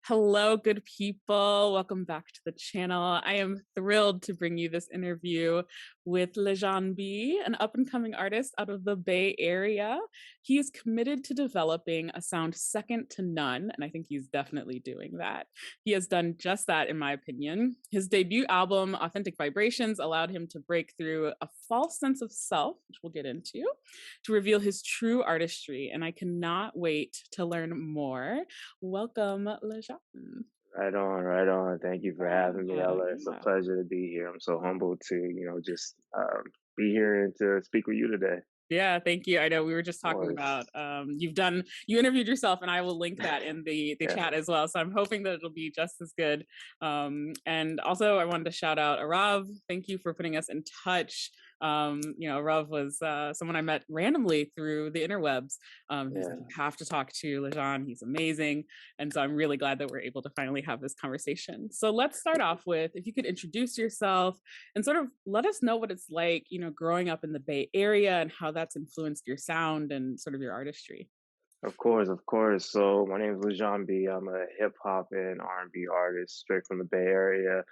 Hello, good people. Welcome back to the channel. I am thrilled to bring you this interview with LeJon B, an up and coming artist out of the Bay Area. He is committed to developing a sound second to none, and I think he's definitely doing that. He has done just that, in my opinion. His debut album, Authentic Vibrations, allowed him to break through a false sense of self, which we'll get into, to reveal his true artistry, and I cannot wait to learn more. Welcome, LeJon. Right on, right on. Thank you for having me, Yeah, Ella. It's a yeah. pleasure to be here. I'm so humbled to, just be here and to speak with you today. Yeah, thank you. I know we were just Of talking course. about you interviewed yourself and I will link that in the Yeah. chat as well. So I'm hoping that it'll be just as good. And also I wanted to shout out Arav. Thank you for putting us in touch. Arav was someone I met randomly through the interwebs. He's like, you Yeah. have to talk to LeJon. He's amazing. And so I'm really glad that we're able to finally have this conversation. So let's start off with if you could introduce yourself and sort of let us know what it's like, growing up in the Bay Area and how that's influenced your sound and sort of your artistry. Of course, of course. So my name is LeJon B. I'm a hip hop and R&B artist straight from the Bay Area.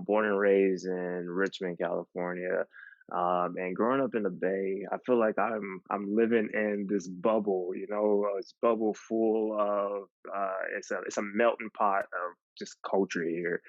Born and raised in Richmond, California. And growing up in the Bay, I feel like I'm living in this bubble, this bubble full of it's a melting pot of just culture here.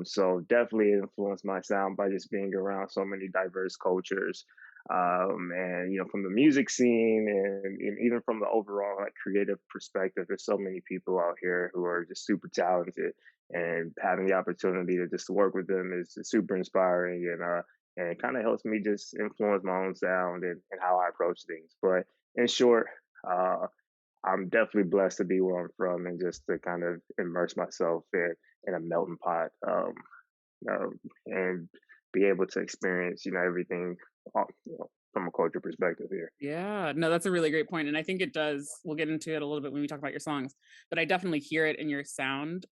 So definitely influenced my sound by just being around so many diverse cultures, and from the music scene, and even from the overall like creative perspective. There's so many people out here who are just super talented, and having the opportunity to just work with them is super inspiring, and it kind of helps me just influence my own sound and how I approach things. But in short, uh, I'm definitely blessed to be where I'm from and just to kind of immerse myself in a melting pot, and be able to experience, everything, from a culture perspective here. Yeah, no, that's a really great point. And I think it does, we'll get into it a little bit when we talk about your songs, but I definitely hear it in your sound.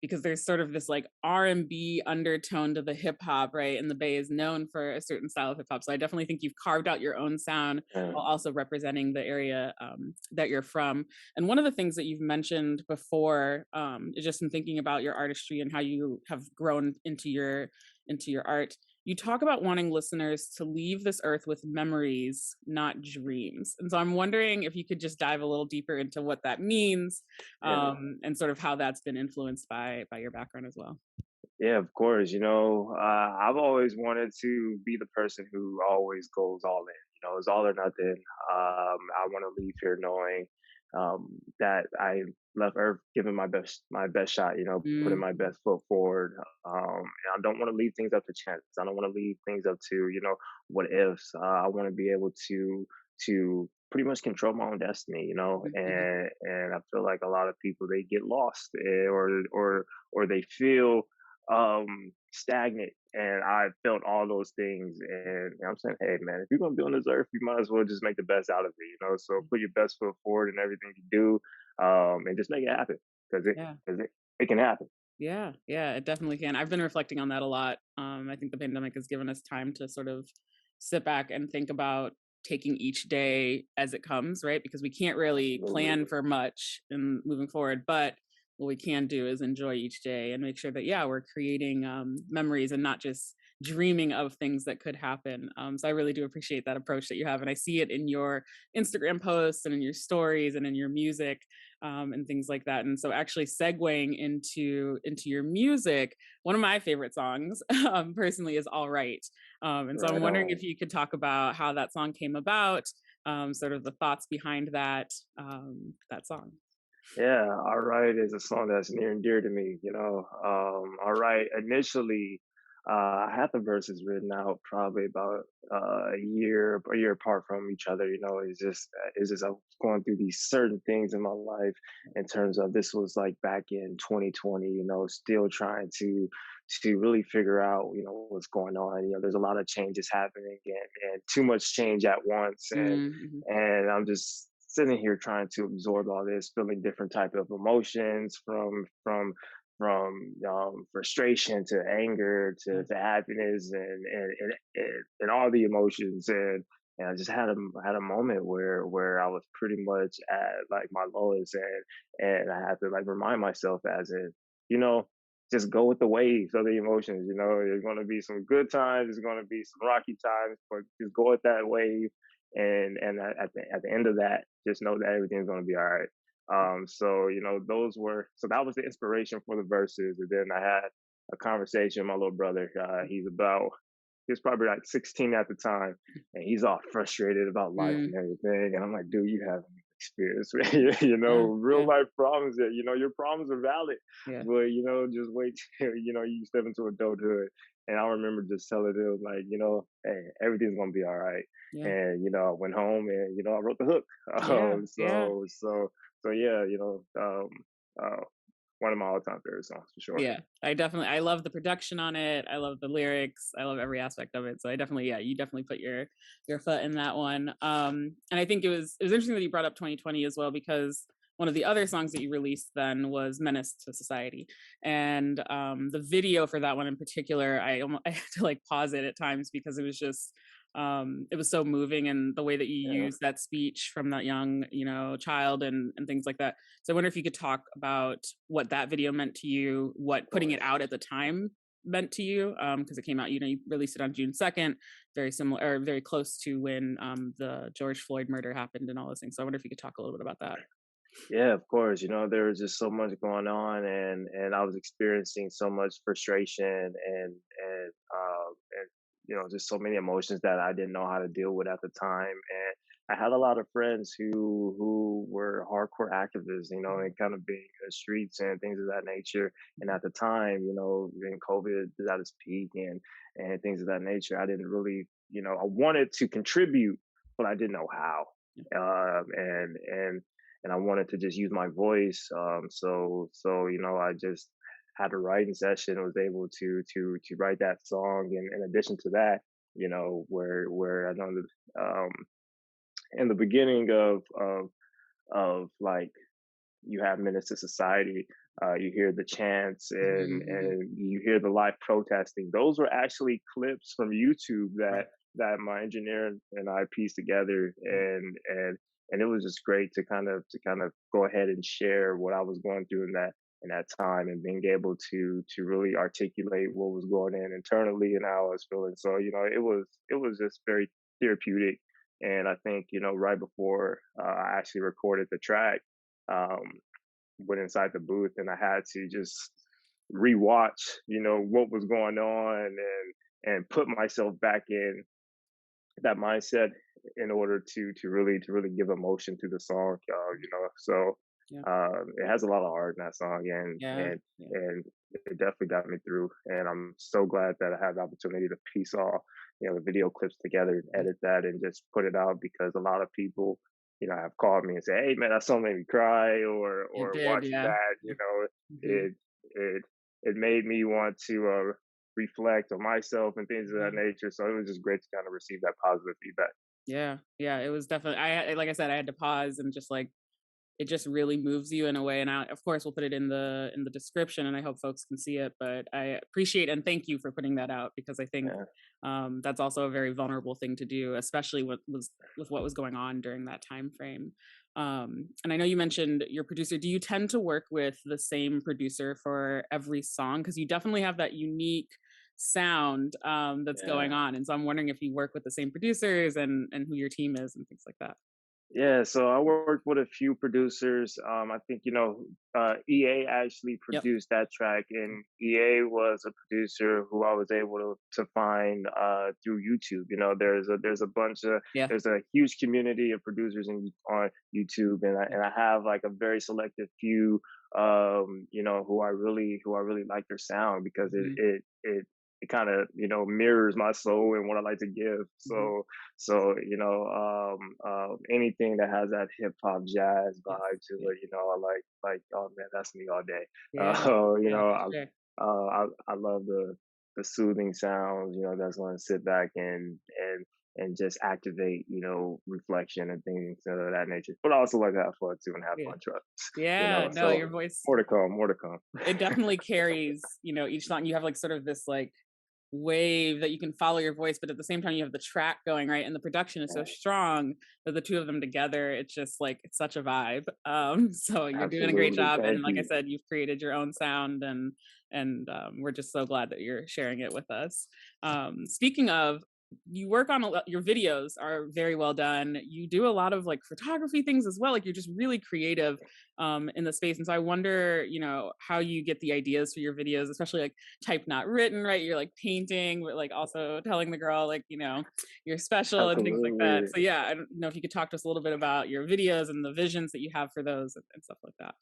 Because there's sort of this like R&B undertone to the hip hop, right? And the Bay is known for a certain style of hip hop. So I definitely think you've carved out your own sound Yeah. while also representing the area that you're from. And one of the things that you've mentioned before is just in thinking about your artistry and how you have grown into your art. You talk about wanting listeners to leave this earth with memories, not dreams. And so I'm wondering if you could just dive a little deeper into what that means, Yeah. and sort of how that's been influenced by your background as well. Yeah, of course. I've always wanted to be the person who always goes all in. It's all or nothing. I want to leave here knowing, that I left Earth giving my best shot. Putting my Mhm. best foot forward. And I don't want to leave things up to chance. I don't want to leave things up to what ifs. I want to be able to pretty much control my own destiny. Mhm. And I feel like a lot of people, they get lost, or they feel stagnant. And I felt all those things. And I'm saying, hey, man, if you're going to be on this earth, you might as well just make the best out of it. So put your best foot forward in everything you do, and just make it happen, because Yeah. it can happen. Yeah. Yeah, it definitely can. I've been reflecting on that a lot. I think the pandemic has given us time to sort of sit back and think about taking each day as it comes, right? Because we can't really Absolutely. plan for much in moving forward, but what we can do is enjoy each day and make sure that yeah, we're creating memories and not just dreaming of things that could happen. So I really do appreciate that approach that you have, and I see it in your Instagram posts and in your stories and in your music, and things like that. And so actually segueing into your music, one of my favorite songs personally is All Right. And so I'm Right wondering if on. you could talk about how that song came about, sort of the thoughts behind that song. Yeah, All Right is a song that's near and dear to me. All Right, initially, I had the verses written out probably about a year apart from each other. I was going through these certain things in my life, in terms of, this was like back in 2020. Still trying to really figure out what's going on. There's a lot of changes happening, and too much change at once, and Mm-hmm. and I'm just sitting here trying to absorb all this, feeling different type of emotions, from frustration to anger to happiness, and all the emotions. and I just had a moment where I was pretty much at like my lowest, and I had to like remind myself as in, you know, just go with the waves of the emotions. You know, there's going to be some good times, there's going to be some rocky times, but just go with that wave, and at the end of that, just know that everything's going to be all right. So those were so that was the inspiration for the verses, and then I had a conversation with my little brother. He was probably like 16 at the time, and he's all frustrated about life Mm, and everything. And I'm like, dude, you haven't experienced, yeah, real yeah, life problems. That your problems are valid, yeah, but just wait till you step into adulthood. And I remember just telling him like, hey, everything's gonna be all right. yeah, And I went home and I wrote the hook. yeah, yeah. So yeah, uh, one of my all-time favorite songs for sure. Yeah, I love the production on it, I love the lyrics, I love every aspect of it, so I definitely yeah, you definitely put your foot in that one, and I think it was interesting that you brought up 2020 as well because one of the other songs that you released then was "Menace to Society," and, the video for that one in particular, I had to, like, pause it at times because it was so moving and the way that you Yeah. use that speech from that young, child and things like that. So I wonder if you could talk about what that video meant to you, what Of putting it course. out at the time meant to you, because it came out, you released it on June 2nd, very similar or very close to when the George Floyd murder happened and all those things. So I wonder if you could talk a little bit about that. Yeah, of course. There was just so much going on, and I was experiencing so much frustration and just so many emotions that I didn't know how to deal with at the time. And I had a lot of friends who were hardcore activists, and kind of being in the streets and things of that nature. And at the time, when COVID was at its peak and things of that nature, I didn't really, I wanted to contribute, but I didn't know how. Yeah. And I wanted to just use my voice. So I just had a writing session. Was able to write that song, and in addition to that, where I know that in the beginning of like you have Menace to Society, you hear the chants Mhm, mhm. and you hear the live protesting. Those were actually clips from YouTube Right. that my engineer and I pieced together, Mm, and it was just great to kind of go ahead and share what I was going through in that time, and being able to really articulate what was going in internally and how I was feeling. So it was just very therapeutic. And I think right before I actually recorded the track, um, went inside the booth, and I had to just rewatch, what was going on, and put myself back in that mindset in order to really give emotion to the song. So yeah, it has a lot of heart in that song, and yeah, and yeah. and it definitely got me through. And I'm so glad that I had the opportunity to piece all the video clips together and Mm. edit that and just put it out, because a lot of people have called me and say, "Hey man, that song made me cry," It or did, watching yeah. that, Yeah. Mhm, it it it made me want to reflect on myself and things of that mhm. nature. So it was just great to kind of receive that positive feedback. Yeah, yeah, it was definitely like I said, I had to pause and just, like, it just really moves you in a way, and of course, we'll put it in the description, and I hope folks can see it, but I appreciate and thank you for putting that out because I think, Yeah. that's also a very vulnerable thing to do, especially with what was going on during that time frame. And I know you mentioned your producer. Do you tend to work with the same producer for every song? Because you definitely have that unique sound, that's going Yeah. on, and so I'm wondering if you work with the same producers and who your team is and things like that. Yeah, so I worked with a few producers. I think EA actually Yep. produced that track, and EA was a producer who I was able to find through YouTube. Yeah. There's a huge community of producers on YouTube, and I have like a very selective few, who I really like their sound, because Mhm, it kind of mirrors my soul and what I like to give. mhm. So anything that has that hip hop jazz Yes. vibe to Yeah. it, I like, oh man, that's me all day. Yeah. Yeah, for sure. I love the soothing sounds, that's going to sit back and just activate, reflection and things of that nature. But I also like to have fun too and have Yeah. fun trucks, Yeah, no, your So voice more to come, more to come. it definitely carries, each song you have, like, sort of this, like, wave that you can follow your voice, but at the same time you have the track going, right? And the production is so Yeah, strong that the two of them together, it's just like it's such a vibe. So you're doing a great absolutely. job. And Thank like I you. said, you've created your own sound, and we're just so glad that you're sharing it with us. Speaking of, you work on a lot, your videos are very well done. You do a lot of like photography things as well. Like you're just really creative in the space. And so I wonder, how you get the ideas for your videos, especially like type not written, right? You're like painting, but like also telling the girl, like, you're special and things like that. Absolutely. So yeah, I don't know if you could talk to us a little bit about your videos and the visions that you have for those and stuff like that.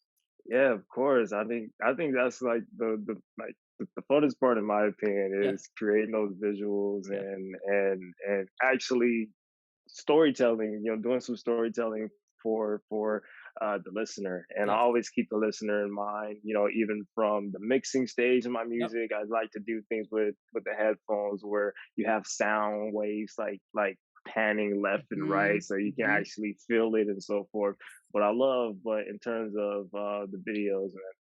Yeah, of course. I think that's like the funnest part in my opinion Yeah. is creating those visuals Yeah. and actually storytelling, doing some storytelling for the listener. And I Yes. always keep the listener in mind, even from the mixing stage of my Yep. music. I like to do things with the headphones where you have sound waves like panning left and right Hmm. so you can Hmm. actually feel it and so forth. But in terms of the videos, man,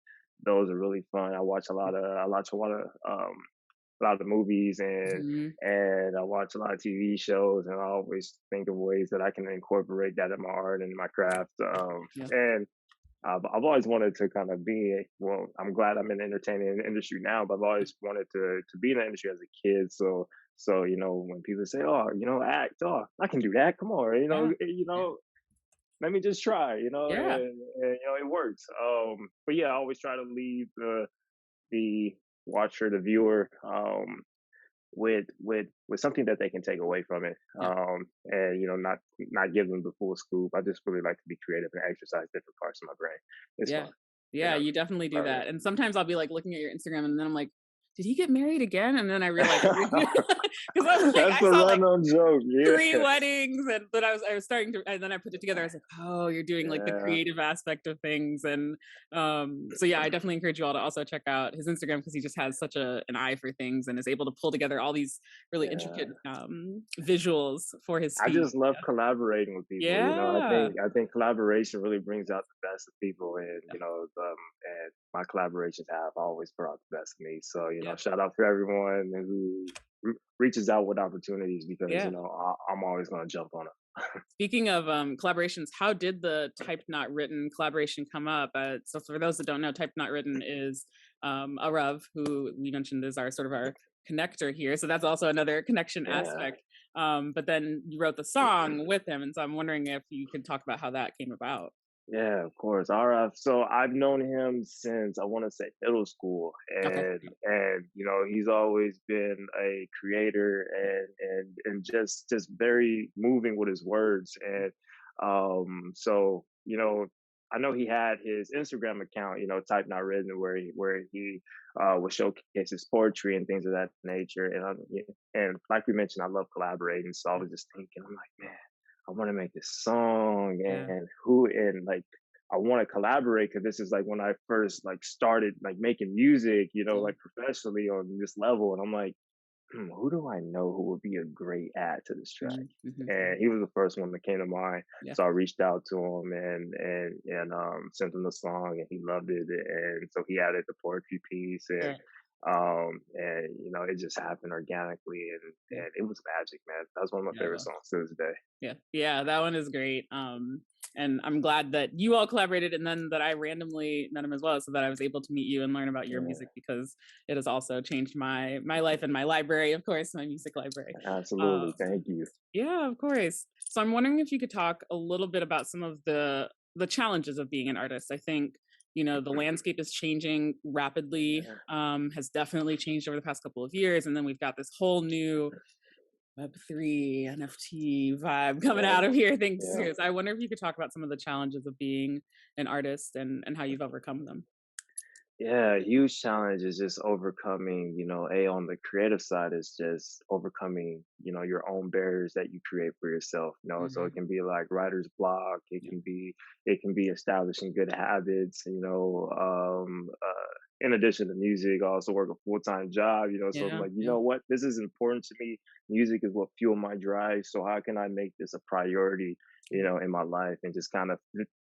those are really fun. I watch a lot of movies Hmm. and I watch a lot of TV shows, and I always think of ways that I can incorporate that in my art and my craft. Yeah. And I've always wanted to kind of be well. I'm glad I'm in the entertainment industry now, but I've always wanted to be in the industry as a kid. So when people say, "Oh, act," oh, I can do that. Come on, Yeah. Yeah. let me just try. Yeah. And it works. But yeah, I always try to leave the watcher, the viewer, with something that they can take away from it, Yeah. and not give them the full scoop. I just really like to be creative and exercise different parts of my brain. It's Yeah. fun. Yeah, Yeah, you definitely do love that, and sometimes I'll be, like, looking at your Instagram, and then I'm like, "Did he get married again?" And then I realize you're it. 'cause I'm like, That's I the saw, like, run-on joke. 3 Yeah, weddings, and then I was starting to, and then I put it together, I was like, "Oh, you're doing, like, the yeah, creative aspect of things," and, so yeah, I definitely encourage you all to also check out his Instagram because he just has such an eye for things and is able to pull together all these really intricate, yeah. visuals for his I feed. just love collaborating with people. I Yeah. think collaboration really brings out the best of people, and and my collaborations have always brought the best of me. So Yeah. shout out to everyone who reaches out with opportunities because Yeah. I'm always going to jump on them. Speaking of, collaborations, how did the Typed Not Written collaboration come up? So for those that don't know, Typed Not Written is, Arav, who we mentioned is our sort of our connector here, so that's also another connection Yeah. aspect, but then you wrote the song with him, and so I'm wondering if you could talk about how that came about. Yeah, of course. All right. So I've known him since I want to say middle school, Okay. and he's always been a creator and just very moving with his words. And so I know he had his Instagram account, Type Not Written, where he would showcase his poetry and things of that nature. And like we mentioned, I love collaborating. So I was just thinking, I'm like, man, I want to make this song Yeah. and like I want to collaborate because this is like when I first like started like making music, Yeah. like professionally on this level. And I'm like, who do I know who would be a great add to this track? Mhm, mhm, And mhm. he was the first one that came to mind. Yeah. So I reached out to him and sent him the song, and he loved it. And so he added the poetry piece, Yeah. and it just happened organically, Yeah. and it was magic, man. That's one of my Yeah. favorite songs to this day. Yeah. Yeah, that one is great. And I'm glad that you all collaborated and then that I randomly met him as well so that I was able to meet you and learn about your Yeah, music because it has also changed my life and my library, of course, my music library. absolutely. Um, Thank you. yeah, of course. So I'm wondering if you could talk a little bit about some of the challenges of being an artist. I think, the landscape is changing rapidly, Yeah, has definitely changed over the past couple of years. And then we've got this whole new Web3, NFT vibe coming yeah, out of here, thanks yeah. to I wonder if you could talk about some of the challenges of being an artist and how you've overcome them. Yeah, a huge challenge is just overcoming, on the creative side is just overcoming, your own barriers that you create for yourself, so it Mhm. can be like writer's block, Yeah. it can be establishing good habits, in addition to music, I also work a full-time job, so I'm Yeah, like, you yeah. know what, this is important to me. Music is what fuel my drive. So how can I make this a priority, in my life and just kind of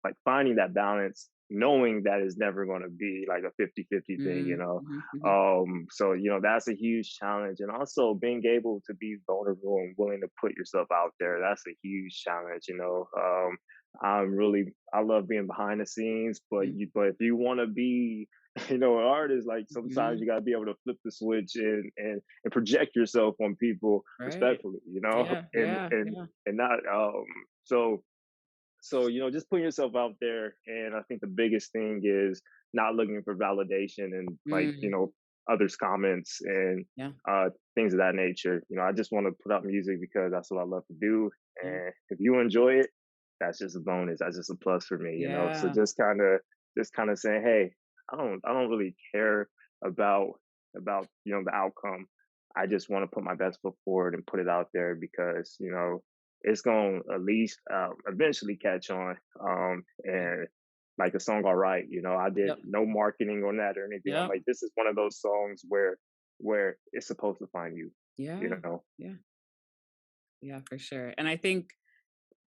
like finding that balance knowing that it's never going to be like a 50-50 thing, Mm, mhm, mhm, so that's a huge challenge, and also being able to be vulnerable and willing to put yourself out there, that's a huge challenge. I love being behind the scenes, mm, but if you want to be an artist, like sometimes mhm. you got to be able to flip the switch and project yourself on people Right. respectfully, Yeah, and yeah, and yeah. and not so just putting yourself out there. And I think the biggest thing is not looking for validation and, like, Mm, others' comments and yeah, things of that nature. I just want to put out music because that's what I love to do. yeah, And if you enjoy it, that's just a bonus. That's just a plus for me. So yeah, just kind of saying, hey, I don't really care about the outcome. I just want to put my best foot forward and put it out there because it's going to at least eventually catch on. yeah. And like the song All Right, I did Yep, no marketing on that or anything. I'm yep, like, this is one of those songs where it's supposed to find you, you yeah, know? yeah, yeah, for sure. And I think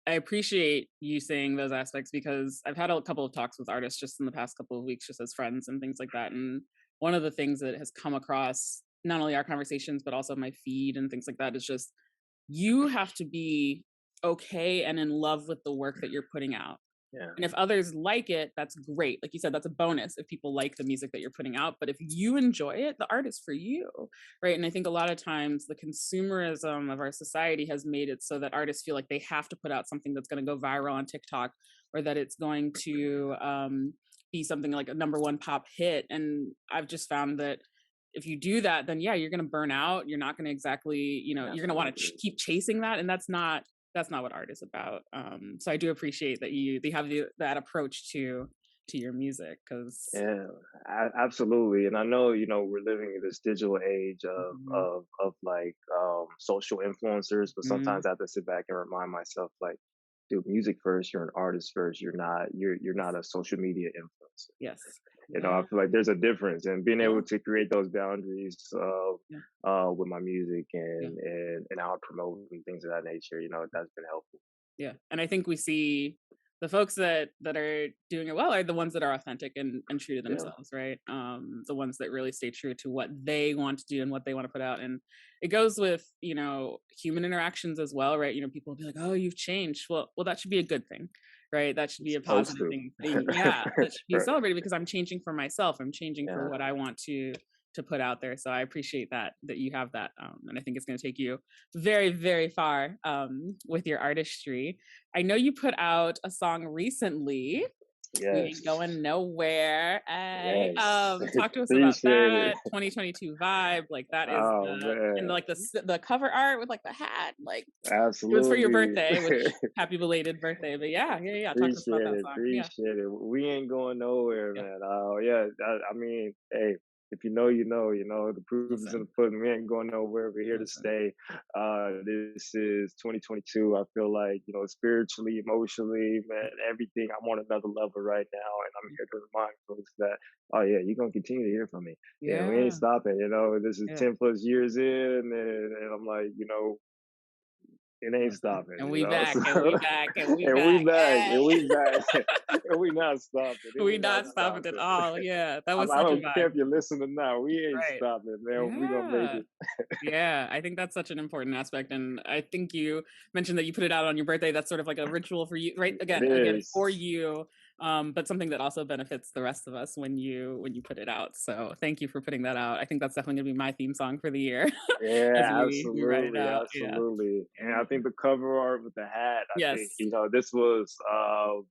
I appreciate you saying those aspects because I've had a couple of talks with artists just in the past couple of weeks, just as friends and things like that. And one of the things that has come across not only our conversations, but also my feed and things like that is just you have to be okay and in love with the work that you're putting out. Yeah. And if others like it, that's great. Like you said, that's a bonus if people like the music that you're putting out. But if you enjoy it, the art is for you. Right. And I think a lot of times the consumerism of our society has made it so that artists feel like they have to put out something that's going to go viral on TikTok or that it's going to be something like a number one pop hit. And I've just found that if you do that, then yeah, you're going to burn out. You're not going to exactly, you're going to want to Absolutely. keep chasing that. And that's not what art is about. So I do appreciate that they have that approach to your music because Yeah, absolutely. And I know, we're living in this digital age of like social influencers, but sometimes I have to sit back and remind myself, like, dude, music first, you're an artist first. You're not yes, a social media influencer. yes, I yeah, feel like there's a difference, and being yeah, able to create those boundaries yeah, with my music yeah. and how I promote and things of that nature, that's been helpful. Yeah, and I think we see the folks that are doing it well are the ones that are authentic and true to Yeah, themselves, right? The ones that really stay true to what they want to do and what they want to put out. And it goes with, human interactions as well, right? People will be like, "Oh, you've changed." Well, that should be a good thing, right? That should be it's a supposed positive to. thing. Yeah, that should be Right. celebrated because I'm changing for myself. I'm changing for Yeah. what I want to put out there. So I appreciate that you have that, and I think it's going to take you very, very far with your artistry. I know you put out a song recently, "We Ain't Yes. Going Nowhere." Yes. Talk to us about Appreciate it. that 2022 vibe. Like that is Oh the and man. like the cover art with like the hat. Like it was for your Absolutely. birthday, which happy belated birthday. But yeah, yeah, yeah. Talk to us about Appreciate that it. song. Yeah, Appreciate it. We ain't going nowhere, yeah. man. Oh yeah. I mean, hey, if you know, you know. The proof is in the Listen, pudding. We ain't going nowhere. We're here to listen. stay. This is 2022. I feel like, spiritually, emotionally, man, everything. I'm on another level right now, and I'm here to remind folks that, oh yeah, you're gonna continue to hear from me. Yeah, we ain't Yeah, stopping. This is yeah. 10 plus years in, and I'm like, it ain't Listen, stopping, and we back, So, and we back, and we and we back. back, Hey. and we back, and we not stopping, and We we not not stopping at stopping. all. Yeah, that was I such a don't care vibe. if you're listening now. We ain't Right. stopping, man. We gonna make Yeah. it. Yeah, I think that's such an important aspect, and I think you mentioned that you put it out on your birthday. That's sort of like a ritual for you, right? It Again, for is. you, but something that also benefits the rest of us when you put it out. So thank you for putting that out. I think that's definitely gonna be my theme song for the year as Yeah, we write it absolutely, out. Yeah, absolutely. And I yeah, think the cover art with the hat, I think, yes. this was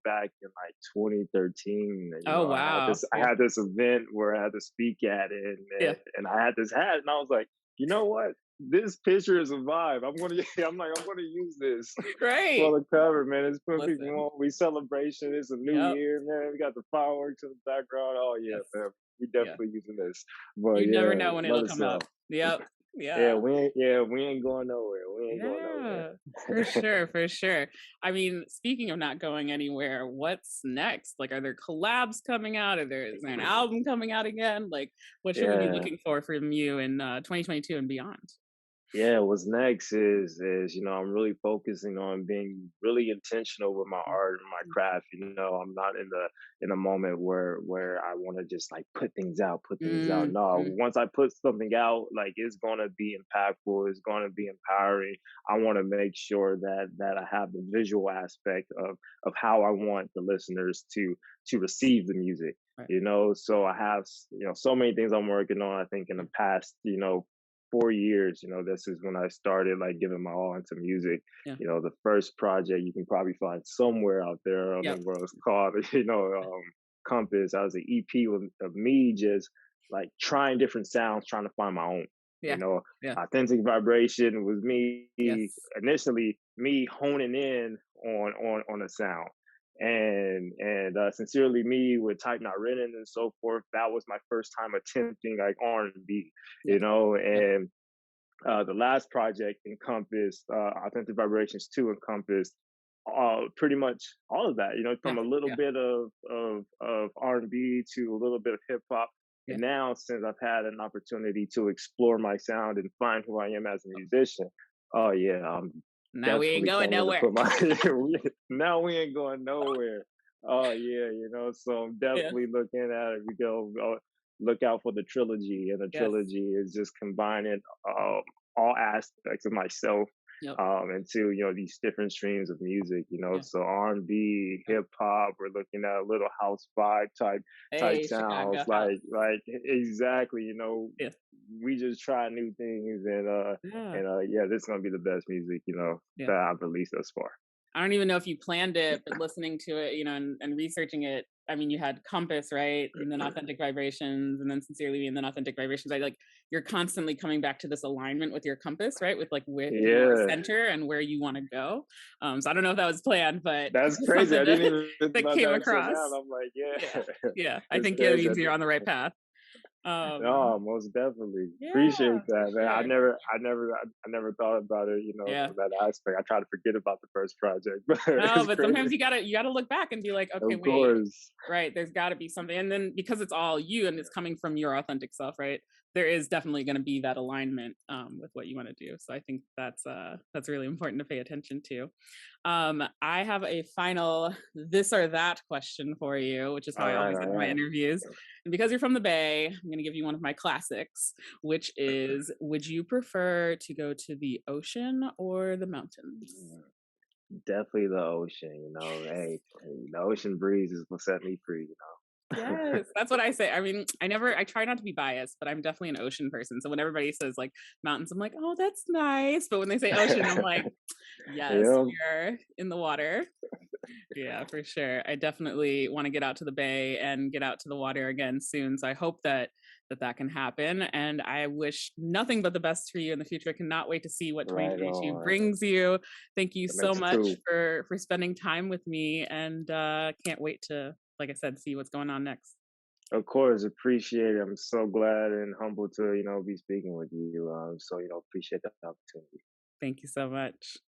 back in like 2013. Oh I wow. I Yeah, had this event where I had to speak at it, yeah. and I had this hat, and I was like, you know what? This picture is a vibe. I'm gonna use this Right. for the cover, man. It's putting people Listen. on. We celebration. It's a new Yep. year, man. We got the fireworks in the background. Oh yeah, Yes. man. We Yeah. definitely using this. But You never yeah, know when love it'll it come up. so. Yep. Yeah, Yeah. we ain't going nowhere. We ain't going nowhere. Yeah, for sure, for sure. I mean, speaking of not going anywhere, what's next? Like, are there collabs coming out? Is there an album coming out again? Like, what should we be Yeah. looking for from you in 2022 and beyond? Yeah, what's next is I'm really focusing on being really intentional with my Mm, art and my mm, craft. I'm not in a moment where I want to just like put things out. mm, No, mm, once I put something out, like it's gonna be impactful, it's gonna be empowering. I want to make sure that I have the visual aspect of how I want the listeners to receive the music. right. So I have so many things I'm working on. I think in Yeah, the past 4 years, this is when I started like giving my all into music. yeah, The first project you can probably find somewhere out there on the yep, world is called, Compass. I was an EP of me just like trying different sounds, trying to find my own. You yeah, know, yeah, Authentic Vibration was me yes, initially, me honing in on a sound. And Sincerely Me with Type Not Written and so forth. That was my first time attempting like R&B, yep, yep, and the last project encompassed Authentic Vibrations 2 encompassed pretty much all of that, yeah, from a little yeah, bit of R&B to a little bit of hip hop. yeah. And now, since I've had an opportunity to explore my sound and find who I am as a musician, oh yeah, I'm Now we ain't definitely going can't wait to nowhere. put my now we ain't going nowhere. Oh yeah, so I'm Yeah, definitely looking at it. We go look out for the trilogy, and the yes, trilogy is just combining all aspects of myself yep, into these different streams of music. yeah, So R&B, yeah. hip hop. We're looking at a little house vibe type Hey, sounds, Chicago house. exactly. Yeah, We just try new things, yeah, and yeah, this is gonna be the best music yeah. that I've released thus far. I don't even know if you planned it, but listening to it, and researching it, I mean, you had Compass, right? And then Authentic Vibrations, and then Sincerely Me, and then Authentic Vibrations. I like you're constantly coming back to this alignment with your compass, right? With your Yeah, center and where you want to go. So I don't know if that was planned, but that's just crazy. something I didn't to, even that about came that until across. now. And I'm like, Yeah, yeah, yeah. I it's think it crazy. means you're on the right path. Um, Oh, most definitely. yeah, Appreciate for that, man. sure. I never thought about it, Yeah. from that aspect. I try to forget about the first project, but No, it's but crazy. sometimes you gotta look back and be like, okay, Of wait, course. right, there's gotta be something. And then because it's all you and it's coming from your authentic self, right? There is definitely gonna be that alignment with what you want to do. So I think that's really important to pay attention to. I have a final this or that question for you, which is how All I right, always all end my right. interviews. And because you're from the Bay, I'm gonna give you one of my classics, which is would you prefer to go to the ocean or the mountains? Mm, Definitely the ocean, Hey, the ocean breeze is what set me free. Yes, that's what I say. I mean, I try not to be biased, but I'm definitely an ocean person. So when everybody says like mountains, I'm like, oh, that's nice. But when they say ocean, I'm like, yes, Yeah, we are in the water. Yeah, for sure. I definitely want to get out to the bay and get out to the water again soon. So I hope that can happen. And I wish nothing but the best for you in the future. I cannot wait to see what right 2022 on. brings you. Thank you The so next much two. for spending time with me, and can't wait to, like I said, see what's going on next. Of course, appreciate it. I'm so glad and humbled to, be speaking with you. So, appreciate the opportunity. Thank you so much.